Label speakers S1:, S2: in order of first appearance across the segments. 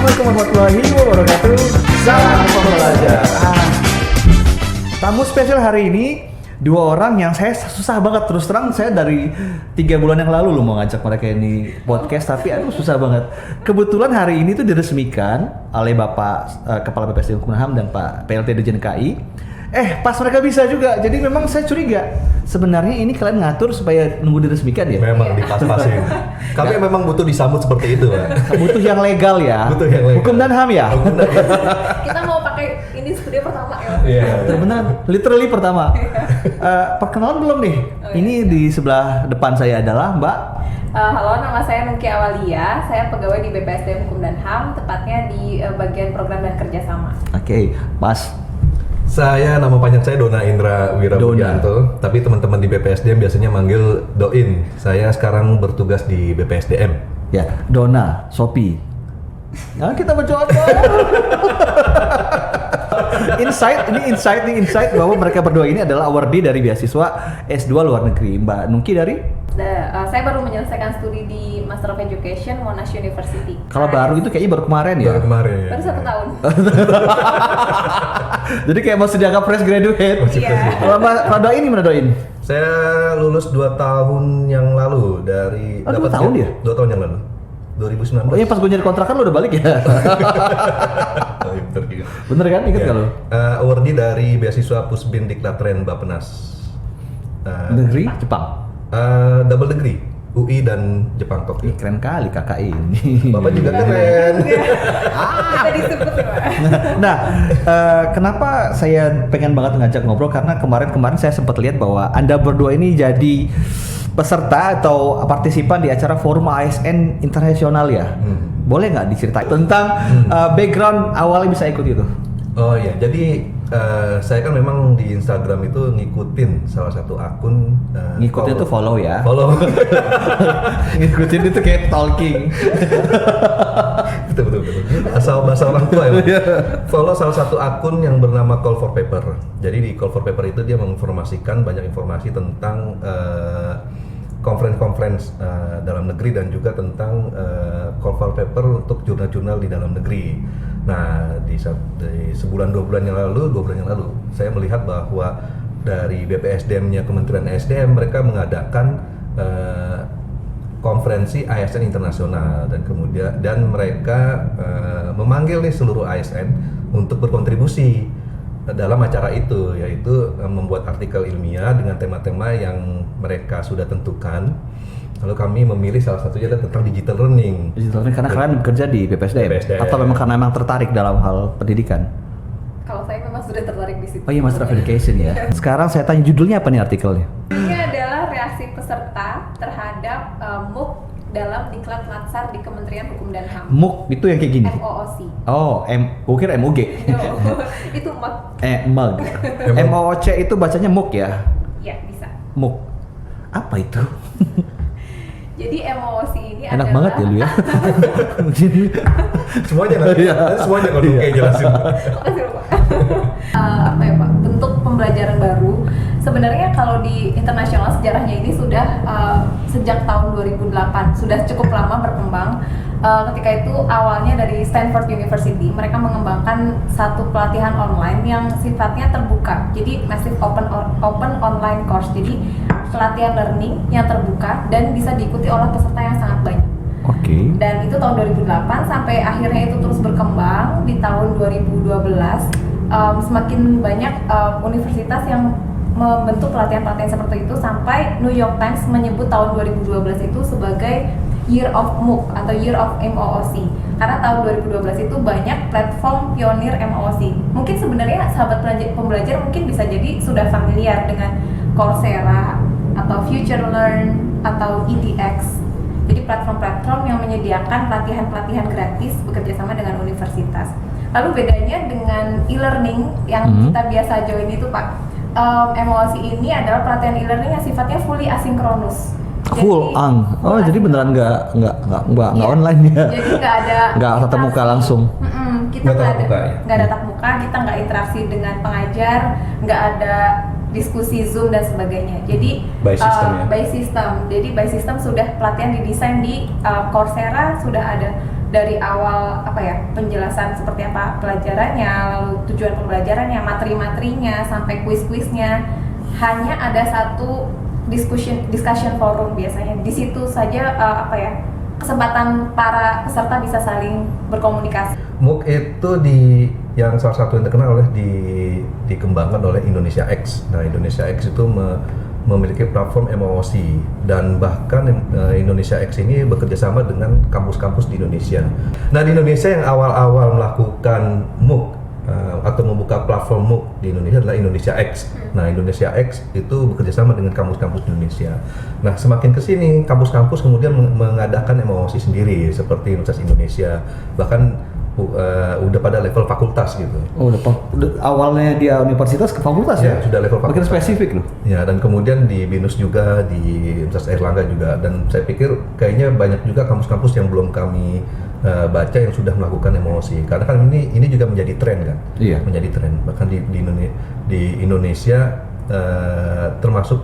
S1: Assalamualaikum warahmatullahi wabarakatuh. Salam pembelajar. Tamu spesial hari ini dua orang yang saya susah banget, terus terang saya dari 3 bulan yang lalu loh mau ngajak mereka ini podcast, tapi susah banget. Kebetulan hari ini tuh diresmikan oleh Bapak Kepala BPSDM Hukum dan HAM dan Pak PLT Dirjen KI. Pas mereka bisa juga, jadi memang saya curiga sebenarnya ini kalian ngatur supaya nunggu diresmikan ya?
S2: Memang dipas-pasin. Kami memang butuh disambut seperti itu, Pak.
S1: Butuh yang legal ya?
S2: Butuh yang legal.
S1: Hukum dan HAM ya?
S3: Kita mau pakai ini studio pertama ya?
S2: Iya.
S1: Benar, literally pertama. Perkenalan belum nih? Ini di sebelah depan saya adalah Mbak.
S3: Halo, nama saya Nuki Awalia. Saya pegawai di BPSDM Hukum dan HAM, tepatnya di bagian program dan kerjasama.
S1: Oke, Mas.
S2: Saya nama panjang saya Dona Indra Wirabudianto, tapi teman-teman di BPSDM biasanya manggil Doin. Saya sekarang bertugas di BPSDM.
S1: Ya, Dona, Sopi. Nah, kita mencoba. Insight bahwa mereka berdua ini adalah awardee dari beasiswa S2 luar negeri. Mbak Nuki dari?
S3: Saya baru menyelesaikan studi di Master of Education Monash University.
S1: Kalau baru itu kayaknya baru kemarin ya?
S2: Baru kemarin.
S3: Baru 1 tahun.
S1: Jadi kayak masih dianggap fresh graduate.
S3: Iya.
S1: Kalau Mbak Doin ini mana Doin?
S2: Saya lulus 2 tahun yang lalu dari...
S1: 2 tahun ya?
S2: 2 tahun yang lalu. 2019.
S1: Oh iya, pas gue nyari kontrakan lu udah balik ya?
S2: Oh, iya, bener juga.
S1: Bener kan? Ingat nggak lu?
S2: Awardee dari beasiswa Pusbin Diklatren Bappenas.
S1: Negeri Jepang.
S2: Double degree, UI dan Jepang Tokyo.
S1: Ih, keren kali kakak ini.
S2: Bapak juga keren.
S3: Kita disebut ya, Pak.
S1: Nah, kenapa saya pengen banget ngajak ngobrol, karena kemarin saya sempat lihat bahwa Anda berdua ini jadi peserta atau partisipan di acara Forum ASN Internasional ya. Boleh nggak diceritain tentang background awalnya bisa ikut itu?
S2: Oh iya, jadi saya kan memang di Instagram itu ngikutin salah satu akun.
S1: Ngikutin itu follow ya?
S2: Follow.
S1: Ngikutin itu kayak talking.
S2: betul. Asal bahasa orang tua ya. Follow salah satu akun yang bernama Call for Paper. Jadi di Call for Paper itu dia menginformasikan banyak informasi tentang conference dalam negeri dan juga tentang Call for Paper untuk jurnal-jurnal di dalam negeri. Nah, di sebulan 2 bulan yang lalu, saya melihat bahwa dari BPSDM-nya Kementerian SDM mereka mengadakan konferensi ASN internasional dan mereka memanggil nih seluruh ASN untuk berkontribusi dalam acara itu, yaitu membuat artikel ilmiah dengan tema-tema yang mereka sudah tentukan. Lalu kami memilih salah satunya tentang digital learning.
S1: Digital learning karena kalian bekerja di BPSDM atau memang karena memang tertarik dalam hal pendidikan?
S3: Kalau saya memang sudah tertarik di situ.
S1: Oh iya, Master of Education ya. Sekarang saya tanya judulnya apa nih artikelnya?
S3: Ini adalah reaksi peserta terhadap MOOC dalam Diklat Latsar di Kementerian Hukum dan HAM.
S1: MOOC itu yang kayak gini?
S3: MOOC.
S1: Oh, gue kira MOG.
S3: Itu MOOC.
S1: MOG. MOOC itu bacanya MOOC ya?
S3: Ya, bisa.
S1: MOOC. Apa itu?
S3: Jadi MOOC ini
S1: Enak
S3: adalah
S1: banget ya lu ya.
S2: Semuanya nanti kalau kayak jelasin.
S3: Makasih loh, Pak. Apa ya, Pak? Bentuk pembelajaran baru. Sebenarnya kalau di internasional sejarahnya ini sudah sejak tahun 2008, sudah cukup lama berkembang. Ketika itu awalnya dari Stanford University, mereka mengembangkan satu pelatihan online yang sifatnya terbuka. Jadi massive open online course. Jadi pelatihan learning yang terbuka dan bisa diikuti oleh peserta yang sangat banyak.
S1: Oke.
S3: Dan itu tahun 2008 sampai akhirnya itu terus berkembang di tahun 2012. Semakin banyak universitas yang membentuk pelatihan-pelatihan seperti itu sampai New York Times menyebut tahun 2012 itu sebagai Year of MOOC atau Year of MOOC karena tahun 2012 itu banyak platform pionir MOOC. Mungkin sebenarnya sahabat pembelajar mungkin bisa jadi sudah familiar dengan Coursera atau Future Learn atau edX. Jadi platform-platform yang menyediakan pelatihan-pelatihan gratis bekerjasama dengan universitas. Lalu bedanya dengan e-learning yang kita biasa join itu, Pak. MOOC ini adalah pelatihan e-learning yang sifatnya fully asinkronus.
S1: Jadi beneran nggak online ya?
S3: Jadi nggak
S1: tatap muka langsung.
S3: Kita nggak ada tatap muka, kita nggak interaksi dengan pengajar, nggak ada diskusi Zoom dan sebagainya. Jadi by system. Jadi by system sudah pelatihan didesain di Coursera sudah ada dari awal penjelasan seperti apa pelajarannya, lalu tujuan pembelajarannya, materi-materinya, sampai kuis-kuisnya, hanya ada satu discussion forum biasanya. Di situ saja kesempatan para peserta bisa saling berkomunikasi.
S2: MOOC itu yang salah satu yang terkenal dikembangkan oleh Indonesia X. Nah, Indonesia X itu memiliki platform MOOC, dan bahkan Indonesia X ini bekerja sama dengan kampus-kampus di Indonesia. Nah, di Indonesia yang awal-awal melakukan MOOC atau membuka platform MOOC di Indonesia adalah Indonesia X. Nah, Indonesia X itu bekerja sama dengan kampus-kampus di Indonesia. Nah, semakin ke sini kampus-kampus kemudian mengadakan MOOC sendiri seperti Universitas Indonesia, bahkan udah pada level fakultas gitu.
S1: Oh, udah awalnya dia universitas ke fakultas ya?
S2: Sudah level fakultas.
S1: Makin spesifik loh.
S2: Ya, dan kemudian di BINUS juga, di Universitas Airlangga juga, dan saya pikir kayaknya banyak juga kampus-kampus yang belum kami baca yang sudah melakukan MOOC. Karena kan ini juga menjadi tren kan?
S1: Iya.
S2: Menjadi tren. Bahkan di Indonesia termasuk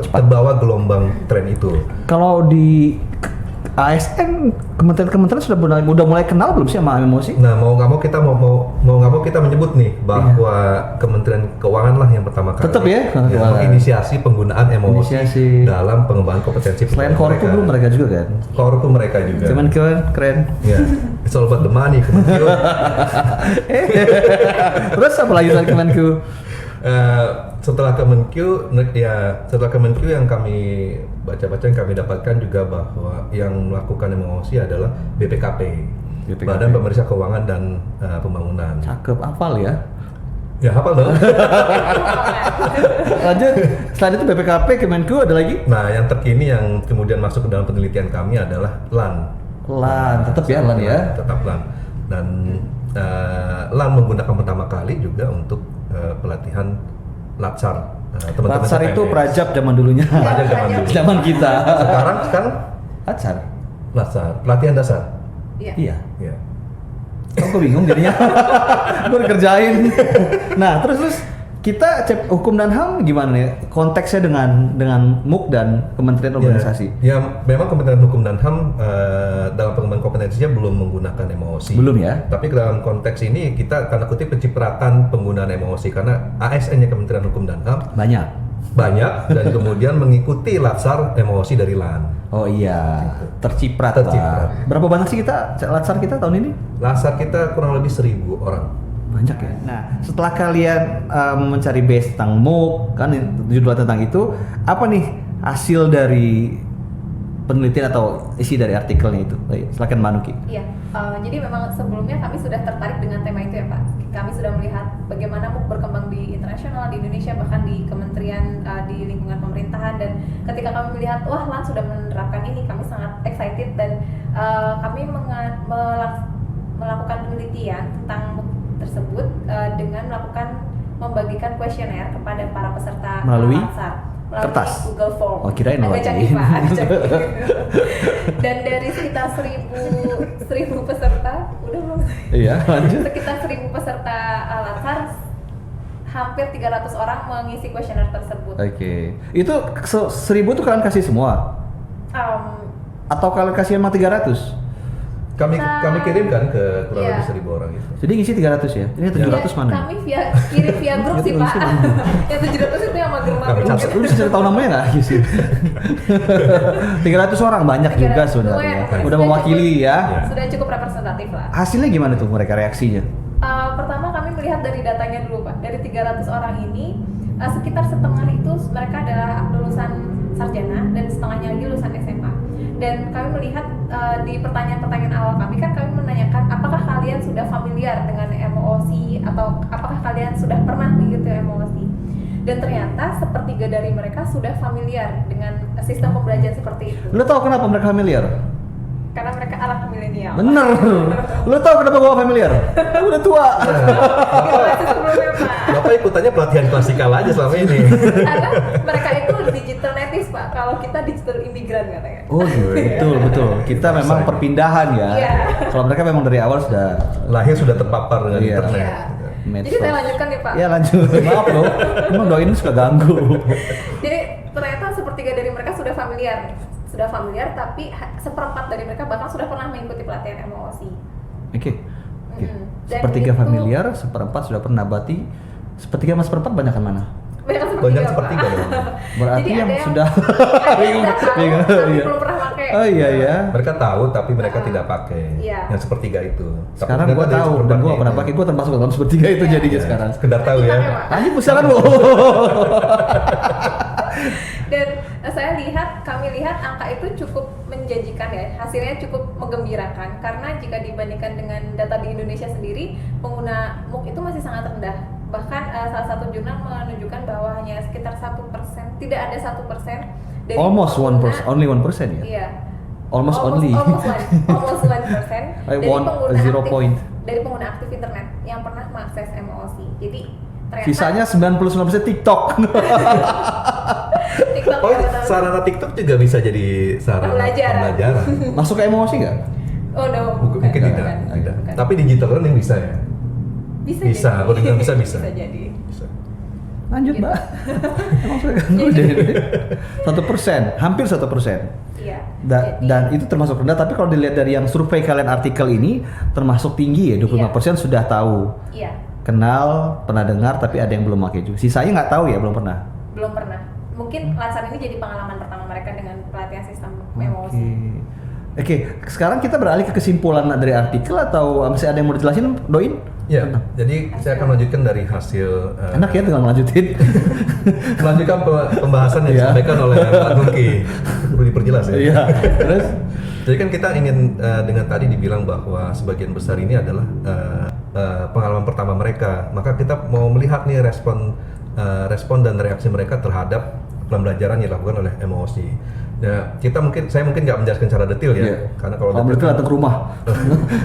S2: terbawa gelombang tren itu.
S1: Kalau di ASN kementerian sudah mulai kenal belum sih sama MOOC?
S2: Nah, mau nggak mau kita menyebut nih bahwa Kementerian Keuangan lah yang pertama kali
S1: Tetap ya?
S2: menginisiasi penggunaan MOOC dalam pengembangan kompetensi.
S1: Selain Korku belum mereka juga kan?
S2: Korku mereka juga.
S1: Kemenku keren.
S2: Ya, it's all about the money. Kemenku.
S1: Terus apa lagi selain Kemenku?
S2: Setelah Kemenku yang kami baca-baca, yang kami dapatkan juga bahwa yang melakukan MOOC adalah BPKP. Badan Pemeriksa Keuangan dan Pembangunan.
S1: Cakep, hafal ya?
S2: Ya, hafal dong.
S1: Lanjut, selain itu BPKP, Kemenku ada lagi?
S2: Nah, yang terkini yang kemudian masuk ke dalam penelitian kami adalah LAN.
S1: Tetap ya LAN ya?
S2: Tetap LAN. Dan LAN menggunakan pertama kali juga untuk pelatihan Latsar. Teman-teman
S1: Latsar itu
S2: CPNS.
S1: Prajab zaman dulunya.
S2: Prajab zaman dulu.
S1: Zaman kita.
S2: Sekarang
S1: Latsar.
S2: Latsar, pelatihan dasar.
S3: Iya.
S2: Ya.
S1: Kok gue bingung jadinya. Gue dikerjain. Nah, terus kita hukum dan HAM gimana nih konteksnya dengan MOOC dan Kementerian Organisasi?
S2: Ya, memang Kementerian Hukum dan HAM dalam pengembangan kompetensinya belum menggunakan MOOC.
S1: Belum ya?
S2: Tapi dalam konteks ini kita tanda kutip pencipratan penggunaan MOOC karena ASN-nya Kementerian Hukum dan HAM banyak dan kemudian mengikuti Latsar MOOC dari LAN.
S1: Oh iya, terciprat. Berapa banyak sih Latsar kita tahun ini?
S2: Latsar kita kurang lebih 1.000 orang.
S1: Banyak ya. Nah, setelah kalian mencari base tentang MOOC, kan judul tentang itu, apa nih hasil dari penelitian atau isi dari artikelnya itu? Silakan Mbak Nuki.
S3: Iya, jadi memang sebelumnya kami sudah tertarik dengan tema itu ya Pak. Kami sudah melihat bagaimana MOOC berkembang di internasional, di Indonesia, bahkan di kementerian, di lingkungan pemerintahan. Dan ketika kami melihat, wah LAN sudah menerapkan ini, kami sangat excited dan kami melakukan penelitian tentang MOOC tersebut dengan membagikan kuesioner kepada para peserta
S1: melalui
S3: kertas Google Form.
S1: Oh, kirain
S3: agak canggih Pak, agak canggih. Dan dari sekitar 1.000 peserta, udah belum?
S1: Iya, lanjut.
S3: Sekitar 1.000 peserta Latsar, hampir 300 orang mengisi kuesioner tersebut.
S1: Oke. Itu 1.000 tuh kalian kasih semua? Atau kalian kasih emang 300?
S2: Kami kirimkan ke kurang lebih 1.000 orang itu.
S1: Jadi ngisi 300 ya? Ini 700 mana?
S3: Kami kirim via grup sih Pak. Yang 700 itu yang mager-mager.
S1: Lu bisa cerita tahu namanya nggak? 300 orang banyak juga sebenarnya. Udah mewakili ya.
S3: Sudah cukup representatif lah.
S1: Hasilnya gimana tuh mereka reaksinya?
S3: Pertama kami melihat dari datanya dulu Pak. Dari 300 orang ini, sekitar setengah itu mereka adalah lulusan sarjana dan setengahnya lagi lulusan SMA. Dan kami melihat di pertanyaan-pertanyaan awal kami menanyakan apakah kalian sudah familiar dengan MOOC atau apakah kalian sudah pernah mengikuti MOOC. Dan ternyata sepertiga dari mereka sudah familiar dengan sistem pembelajaran seperti itu.
S1: Lo tau kenapa mereka familiar?
S3: Karena mereka anak milenial.
S1: Bener. Lo tau kenapa gua familiar? Udah tua.
S2: Bapak ikutannya pelatihan klasikal aja selama ini.
S3: Karena mereka itu digital natives Pak. Kalau kita digital imigran katanya.
S1: Oh betul. Kita memang perpindahan ya.
S3: Iya.
S1: Kalau mereka memang dari awal sudah
S2: lahir sudah terpapar dengan internet.
S3: Iya. Jadi saya lanjutkan nih Pak.
S1: Ya lanjut. Maaf loh. Emang doain suka ganggu.
S3: Jadi ternyata sepertiga dari mereka sudah familiar sudah familiar, tapi seperempat dari mereka bahkan sudah pernah mengikuti pelatihan MOOC.
S1: Oke.
S3: Dan
S1: Sepertiga
S3: itu-
S1: familiar, seperempat sudah pernah. Berarti sepertiga mas seperempat banyak yang mana?
S2: Banyak sepertiga dong.
S1: Berarti
S3: Jadi
S1: yang
S3: ada
S1: sudah
S3: ada yang udah tahu,
S1: Bingung,
S3: tapi
S1: iya.
S3: belum pernah pakai.
S1: Oh iya ya.
S2: Mereka tahu tapi mereka tidak pakai.
S3: Iya.
S2: Yang sepertiga itu. Tapi
S1: Sekarang
S2: ternyata
S1: gua
S2: dari
S1: tahu dan
S2: seperempatnya
S1: gua pernah
S2: itu.
S1: pakai, gua termasuk dalam sepertiga itu
S3: Iya.
S1: jadinya
S2: Iya,
S1: sekarang.
S2: sekedar tahu ya.
S3: Dipakai, Pak.
S1: Anjing pusaran lo.
S3: Dan kami lihat angka itu cukup menjanjikan ya, hasilnya cukup menggembirakan karena jika dibandingkan dengan data di Indonesia sendiri, pengguna MOOC itu masih sangat rendah. Bahkan salah satu jurnal menunjukkan bahwa hanya sekitar 1%, tidak ada 1% dari
S1: Almost
S3: pengguna-
S1: 1%, only 1% ya.
S3: Iya.
S1: Almost only.
S3: Almost 1%
S1: I
S3: dari
S1: want
S3: pengguna
S1: a 0
S3: aktif,
S1: point.
S3: dari pengguna aktif internet yang pernah mengakses MOOC. Jadi ternyata
S1: Sisanya 99% TikTok.
S3: TikTok
S2: Oh,
S3: ya, betul.
S2: sarana TikTok juga bisa jadi sarana
S3: Pembelajaran.
S2: pembelajaran.
S1: Masuk ke emosi nggak?
S3: Oh no,
S2: Mungkin tidak,
S3: bukan,
S2: tidak.
S3: bukan.
S2: Tapi digital learning bisa ya.
S3: bisa,
S2: bisa,
S3: jadi.
S2: kalau dibilang bisa.
S3: Bisa jadi.
S2: Bisa.
S1: Lanjut
S3: Gitu.
S1: mbak. Emang saya ganggu deh. 1%, hampir 1%.
S3: Iya.
S1: Dan itu termasuk rendah, tapi kalau dilihat dari yang survei kalian artikel ini termasuk tinggi ya, 25% sudah tahu.
S3: Iya,
S1: Kenal, pernah dengar, tapi ada yang belum pakai juga. Sisanya nggak tahu ya, belum pernah.
S3: belum pernah. Mungkin Latsar ini jadi pengalaman pertama mereka dengan pelatihan sistem MOOC.
S1: Oke, sekarang kita beralih ke kesimpulan dari artikel atau masih ada yang mau dijelasin, Doin?
S2: Ya, jadi saya akan melanjutkan dari hasil
S1: Enak ya tinggal melanjutin.
S2: melanjutkan pembahasan yang
S1: Iya.
S2: disampaikan oleh Pak Nungki. Perlu diperjelas ya.
S1: Iya. Terus?
S2: Jadi kan kita ingin dengan tadi dibilang bahwa sebagian besar ini adalah pengalaman pertama mereka. Maka kita mau melihat nih respon dan reaksi mereka terhadap pembelajaran yang dilakukan oleh MOOC. Nah, saya mungkin nggak menjelaskan secara detail ya,
S1: Iya.
S2: karena kalau
S1: Kalau mereka datang ke rumah.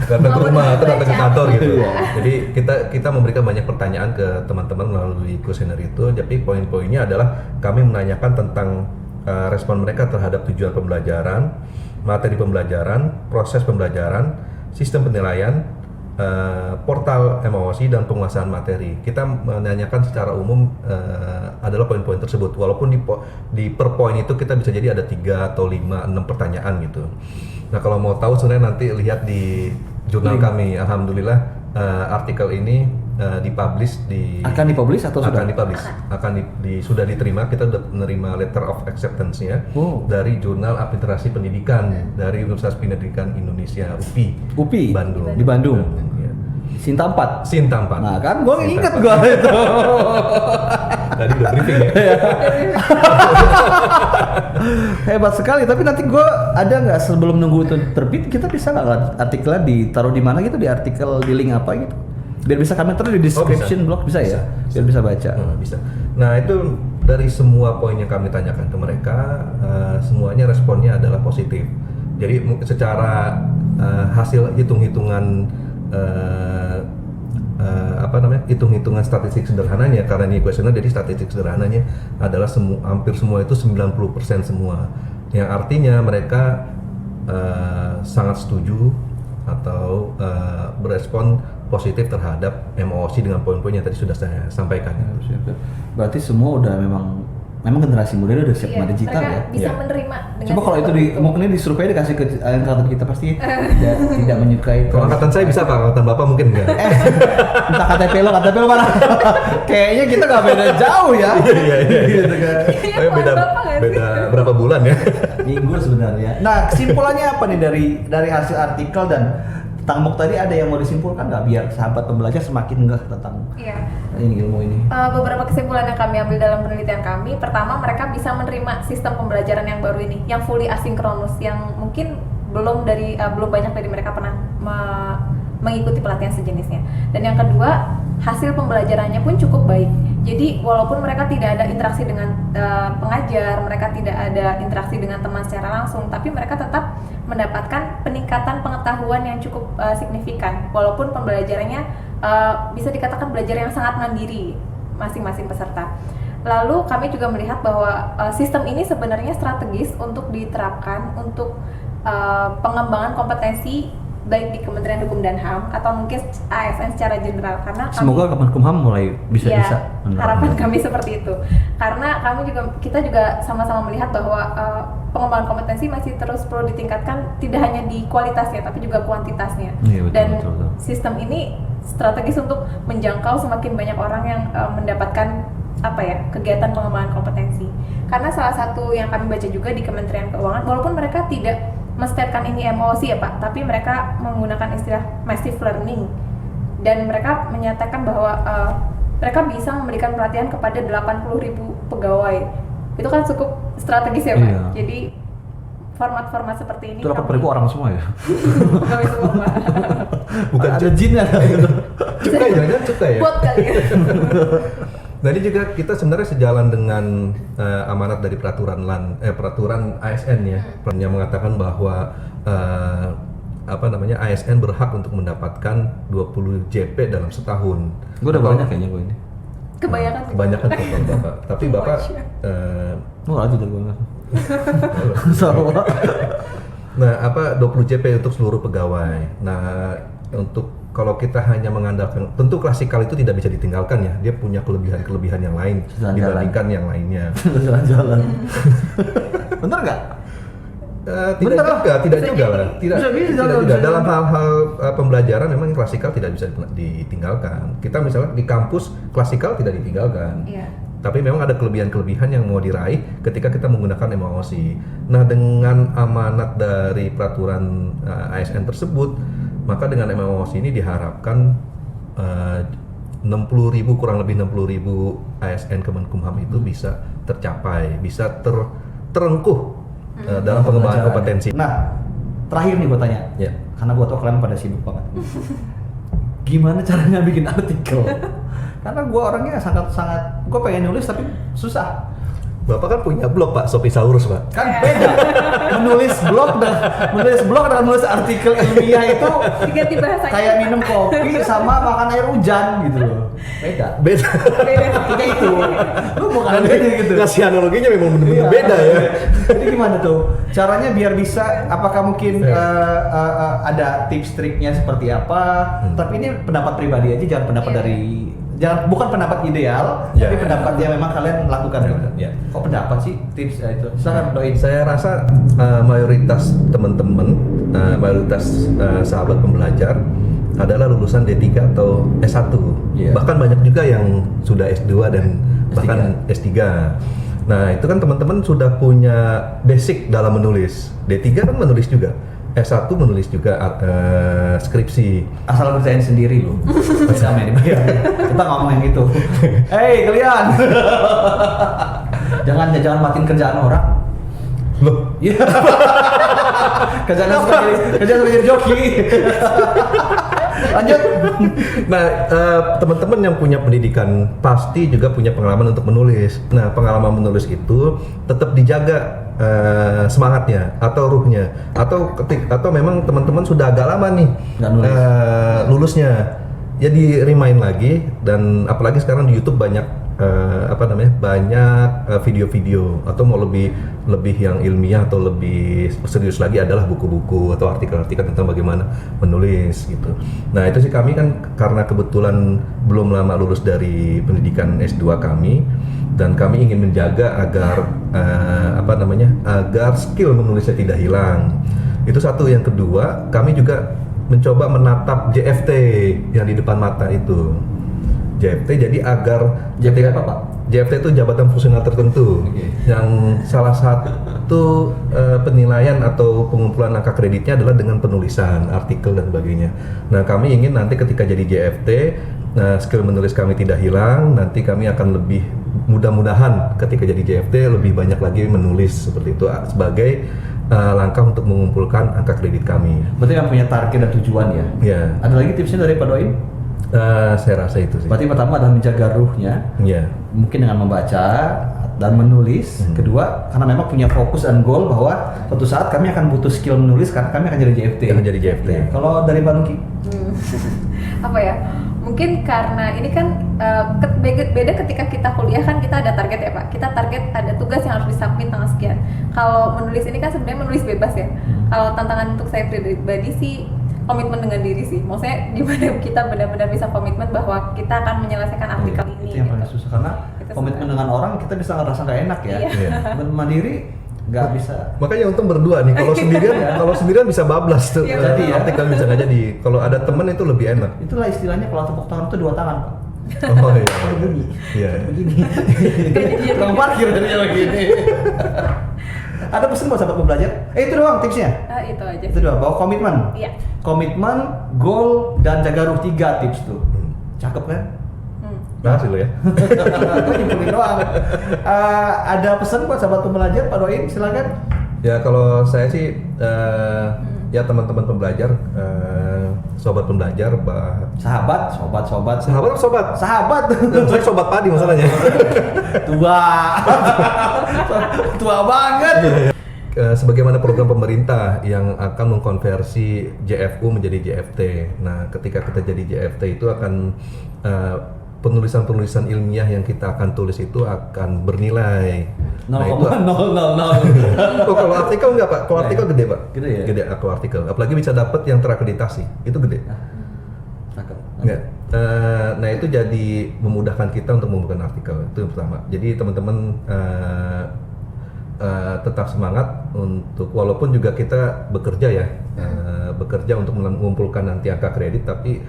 S2: datang ke rumah atau datang ke kantor gitu.
S1: Iya.
S2: Jadi kita memberikan banyak pertanyaan ke teman-teman melalui kuesioner itu. Tapi poin-poinnya adalah kami menanyakan tentang respon mereka terhadap tujuan pembelajaran, materi pembelajaran, proses pembelajaran, sistem penilaian, portal MOOC dan penguasaan materi. Kita menanyakan secara umum adalah poin-poin tersebut. Walaupun di per poin itu kita bisa jadi ada 3 atau 5, 6 pertanyaan gitu. Nah, kalau mau tahu sebenarnya nanti lihat di jurnal kami. Alhamdulillah artikel ini dipublish di
S1: Akan dipublish atau sudah?
S2: akan dipublish. Sudah diterima, kita sudah menerima letter of acceptance-nya
S1: Oh.
S2: dari Jurnal Administrasi Pendidikan dari Universitas Pendidikan Indonesia
S1: UPI
S2: Bandung.
S1: di Bandung.
S2: Ya.
S1: Sinta 4.
S2: Sinta 4.
S1: Nah kan gue
S2: Sinta
S1: inget
S2: 4.
S1: gue itu.
S2: Tadi udah briefing ya.
S1: Hebat sekali. Tapi nanti gue ada nggak sebelum nunggu itu terbit kita bisa nggak artikelnya ditaruh di mana gitu, di artikel di link apa gitu? Biar bisa kami taruh di description blog bisa ya? Biar bisa baca.
S2: Bisa. Nah, itu dari semua poin yang kami tanyakan ke mereka, semuanya responnya adalah positif. Jadi secara hasil hitung-hitungan hitung-hitungan statistik sederhananya, karena ini kuesioner, jadi statistik sederhananya adalah hampir semua itu 90% semua. Yang artinya mereka sangat setuju atau berespon positif terhadap MOOC dengan poin-poin yang tadi sudah saya sampaikan.
S1: Berarti semua udah memang generasi muda udah siap sama digital
S3: mereka
S1: ya.
S3: bisa
S2: Iya.
S3: menerima dengan
S1: Coba kalau itu di
S3: sistem
S1: mungkin di survei dikasih ke angkatan kita pasti tidak menyukai.
S2: Kalau angkatan saya bisa, Pak, angkatan Bapak mungkin enggak.
S1: Entah KTP lo mana? Kayaknya kita nggak beda jauh ya.
S2: Iya.
S1: Gitu kan.
S2: Tapi beda
S3: Bapak nggak sih?
S2: beda berapa bulan ya?
S1: Minggu sebenarnya. Nah, kesimpulannya apa nih dari hasil artikel dan tentang MOOC tadi, ada yang mau disimpulkan nggak biar sahabat pembelajar semakin ngeh tentang
S3: Iya.
S1: ini ilmu ini?
S3: Beberapa kesimpulan yang kami ambil dalam penelitian kami, pertama mereka bisa menerima sistem pembelajaran yang baru ini, yang fully asinkronus, yang mungkin belum banyak dari mereka pernah mengikuti pelatihan sejenisnya. Dan yang kedua, hasil pembelajarannya pun cukup baik. Jadi walaupun mereka tidak ada interaksi dengan pengajar, mereka tidak ada interaksi dengan teman secara langsung, tapi mereka tetap mendapatkan peningkatan pengetahuan yang cukup signifikan. Walaupun pembelajarannya bisa dikatakan belajar yang sangat mandiri masing-masing peserta. Lalu kami juga melihat bahwa sistem ini sebenarnya strategis untuk diterapkan untuk pengembangan kompetensi baik di Kementerian Hukum dan HAM atau mungkin ASN secara general, karena
S1: Semoga Kemenkumham mulai bisa
S3: ya,
S1: menerapkan.
S3: harapan kami seperti itu, karena kita juga sama-sama melihat bahwa pengembangan kompetensi masih terus perlu ditingkatkan, tidak hanya di kualitasnya tapi juga kuantitasnya.
S1: Iya, betul,
S3: Dan
S1: betul.
S3: sistem ini strategis untuk menjangkau semakin banyak orang yang mendapatkan kegiatan pengembangan kompetensi. Karena salah satu yang kami baca juga di Kementerian Keuangan, walaupun mereka tidak menstatekan ini MOC ya Pak, tapi mereka menggunakan istilah massive learning, dan mereka menyatakan bahwa mereka bisa memberikan pelatihan kepada 80.000 pegawai. Itu kan cukup strategis ya Pak.
S1: Iya.
S3: Jadi format-format seperti ini
S1: Itu 80.000 orang semua ya?
S3: kami semua Pak.
S2: Bukan
S1: ada jinnya.
S2: cukai, jangan cukai ya.
S3: Bot kali ya.
S2: Nah ini juga kita sebenarnya sejalan dengan amanat dari peraturan ASN ya, yang mengatakan bahwa ASN berhak untuk mendapatkan 20 JP dalam setahun.
S1: Gue udah banyak kayaknya gue ini.
S3: Kebanyakan
S2: Bapak. Tapi Bapak
S1: Lanjut dari gue nggak.
S2: nah 20 JP untuk seluruh pegawai. Nah untuk kalau kita hanya mengandalkan, tentu klasikal itu tidak bisa ditinggalkan ya. Dia punya kelebihan-kelebihan yang lain
S1: Jalan-jalan.
S2: dibandingkan yang lainnya.
S1: Jalan-jalan. Bener nggak?
S2: Tidak juga lah. Tidak
S1: Bisa,
S2: juga. Dalam hal-hal pembelajaran memang klasikal tidak bisa ditinggalkan. Kita misalnya di kampus klasikal tidak ditinggalkan.
S3: Iya.
S2: Tapi memang ada kelebihan-kelebihan yang mau diraih ketika kita menggunakan MOC. Nah, dengan amanat dari peraturan ASN tersebut, maka dengan MOC ini diharapkan 60.000 kurang lebih 60.000 ASN Kemenkumham itu bisa tercapai, bisa terengkuh dalam pengembangan kompetensi.
S1: Nah, terakhir nih gue tanya,
S2: Ya.
S1: karena gue tau kalian pada sibuk banget. Gimana caranya bikin artikel? Karena gue orangnya sangat, gue pengen nulis tapi susah.
S2: Bapak kan punya blog Pak, Sopisaurus Pak.
S1: Kan beda. menulis blog dengan menulis artikel ilmiah itu
S3: Diganti bahasanya.
S1: kayak minum kopi sama makan air hujan gitu loh. Beda.
S2: Beda.
S1: Artinya itu. Lu bukan beda gitu.
S2: Ngasih analoginya memang benar-benar
S1: Iya.
S2: beda ya.
S1: Jadi gimana tuh? Caranya biar bisa, apakah mungkin
S2: Iya.
S1: ada tips triknya seperti apa? Tapi ini pendapat pribadi aja, jangan pendapat
S3: Iya.
S1: bukan pendapat ideal,
S2: Iya.
S1: tapi pendapat yang memang kalian lakukan.
S2: Iya.
S1: Kok pendapat sih tips itu? Silakan doain.
S2: Saya rasa mayoritas teman-teman, mayoritas sahabat pembelajar adalah lulusan D3 atau S1.
S1: Iya.
S2: Bahkan banyak juga yang sudah S2 dan bahkan S3. Nah, itu kan teman-teman sudah punya basic dalam menulis. D3 kan menulis juga. S1 menulis juga skripsi.
S1: Asal kerjain sendiri loh. Sama yang dibayar. Kita ngomongin gitu. Hei kalian. jangan matiin kerjaan orang.
S2: Loh,
S1: Iya. kerjaan sebagai joki. Lanjut.
S2: nah, teman-teman yang punya pendidikan pasti juga punya pengalaman untuk menulis. Nah, pengalaman menulis itu tetap dijaga semangatnya atau ruhnya, atau memang teman-teman sudah agak lama nih
S1: Nggak nulis.
S2: lulusnya, ya di remind lagi. Dan apalagi sekarang di YouTube banyak banyak video-video, atau mau lebih yang ilmiah atau lebih serius lagi adalah buku-buku atau artikel-artikel tentang bagaimana menulis gitu. Nah, itu sih kami kan karena kebetulan belum lama lulus dari pendidikan S2 kami, dan kami ingin menjaga agar agar skill menulisnya tidak hilang. Itu satu. Yang kedua, kami juga mencoba menatap JFT yang di depan mata itu. JFT jadi agar
S1: JFT apa, Pak?
S2: JFT itu jabatan fungsional tertentu.
S1: Oke.
S2: Yang salah satu penilaian atau pengumpulan angka kreditnya adalah dengan penulisan artikel dan sebagainya. Nah, kami ingin nanti ketika jadi JFT, skill menulis kami tidak hilang. Nanti kami akan lebih, mudah-mudahan ketika jadi JFT lebih banyak lagi menulis seperti itu sebagai langkah untuk mengumpulkan angka kredit kami.
S1: Berarti yang punya target dan tujuan ya.
S2: Ya,
S1: Ada lagi tipsnya dari Pak Doin?
S2: saya rasa itu sih.
S1: Berarti pertama adalah menjaga ruhnya,
S2: Ya.
S1: mungkin dengan membaca dan menulis. Kedua, karena memang punya fokus dan goal bahwa suatu saat kami akan butuh skill menulis karena kami akan jadi JFT.
S2: Akan jadi JFT.
S1: Ya. Kalau dari Mbak Nuki?
S3: Apa ya? Mungkin karena ini kan beda ketika kita kuliah kan kita ada target ya Pak. Kita target ada tugas yang harus disubmit tanggal sekian. Kalau menulis ini kan sebenarnya menulis bebas ya. Kalau tantangan untuk saya pribadi sih komitmen dengan diri sih. Maksudnya gimana kita benar-benar bisa komitmen bahwa kita akan menyelesaikan artikel ini.
S1: Itu yang paling
S3: gitu.
S1: susah karena
S3: Itu
S1: komitmen
S3: susah.
S1: dengan orang kita bisa ngerasa nggak enak ya.
S3: Iya.
S1: Komitmen mandiri nggak bisa.
S2: Makanya untung berdua nih. Kalau sendirian bisa bablas tuh.
S3: Iya,
S1: jadi ya.
S2: Artikel bisa nggak jadi. Kalau ada temen itu lebih enak.
S1: Itulah istilahnya kalau tepuk tangan itu 2 tangan, Pak.
S2: Oh iya.
S1: Begini.
S2: Iya.
S1: Begini. Tukang parkir jadinya begini. Ada pesan buat sahabat pembelajar? Itu doang tipsnya.
S3: Itu aja
S1: Itu
S3: sih.
S1: doang. Bawa komitmen.
S3: Iya.
S1: Komitmen, goal, dan jaga ruh 3 tips tuh. Cakep kan?
S2: Makasih lo ya.
S1: Nyimpulin doang. Ada pesan buat sahabat pembelajar, Pak Doin? Silakan.
S2: Ya kalau saya sih ya teman-teman pembelajar, sobat pembelajar,
S1: Sahabat.
S2: sahabat atau sobat?
S1: Sahabat.
S2: Saya sobat padi masalahnya.
S1: Tua. Tua banget.
S2: Sebagaimana program pemerintah yang akan mengkonversi JFU menjadi JFT. Nah, ketika kita jadi JFT itu akan penulisan-penulisan ilmiah yang kita akan tulis itu akan bernilai. Nah, itu
S1: 0,000.
S2: oh, kalau artikel enggak Pak? Kalau artikel gede Pak?
S1: Gede ya?
S2: Gede kalau artikel. Apalagi bisa dapat yang terakreditasi. Itu gede.
S1: Cakep.
S2: Enggak. Nah itu jadi memudahkan kita untuk membuka artikel. Itu yang pertama. Jadi teman-teman tetap semangat untuk, walaupun juga kita bekerja ya, bekerja untuk mengumpulkan nanti angka kredit, tapi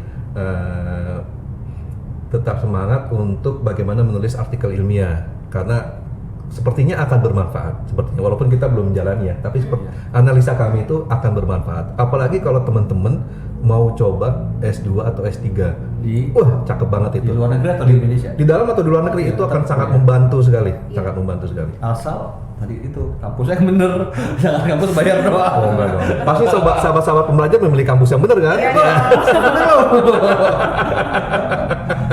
S2: tetap semangat untuk bagaimana menulis artikel ilmiah, karena sepertinya akan bermanfaat. Sepertinya walaupun kita belum menjalani ya, tapi analisa kami itu akan bermanfaat. Apalagi kalau teman-teman mau coba S2 atau S3. Wah, cakep banget itu.
S1: Di luar negeri atau di Indonesia?
S2: Di dalam atau di luar negeri itu akan sangat membantu sekali, sangat membantu sekali.
S1: Asal tadi itu kampusnya yang bener, jangan kampus bayar doang.
S2: Oh, enggak dong. Pasti sahabat-sahabat pembelajar memilih kampus yang benar kan?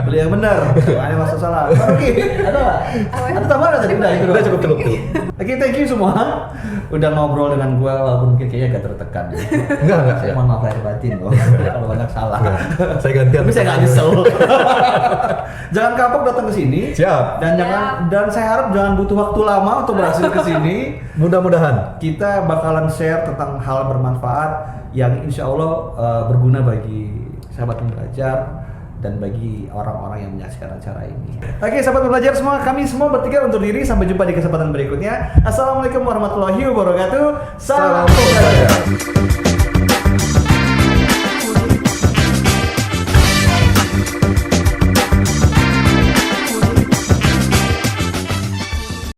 S1: Beli yang benar, ada masalah salah. Oke, ada nggak? Ada tambahan tadi? Udah, itu doang.
S2: Udah cukup.
S1: Oke, thank you semua. Udah ngobrol dengan gue, walaupun mungkin kayaknya agak tertekan.
S2: Enggak.
S1: Saya mohon maaf lahir batin loh, kalau banyak salah.
S2: Enggak. Saya gantian.
S1: Tapi saya nggak nyesel. Jangan kapok datang ke sini.
S2: Siap.
S1: Dan saya harap jangan butuh waktu lama untuk berhasil ke sini.
S2: Mudah-mudahan.
S1: Kita bakalan share tentang hal bermanfaat yang insya Allah berguna bagi sahabat pembelajar dan bagi orang-orang yang menyaksikan acara ini. Oke, sahabat pembelajar semua, kami semua bertiga undur diri. Sampai jumpa di kesempatan berikutnya. Assalamualaikum warahmatullahi wabarakatuh. Salam pembelajar.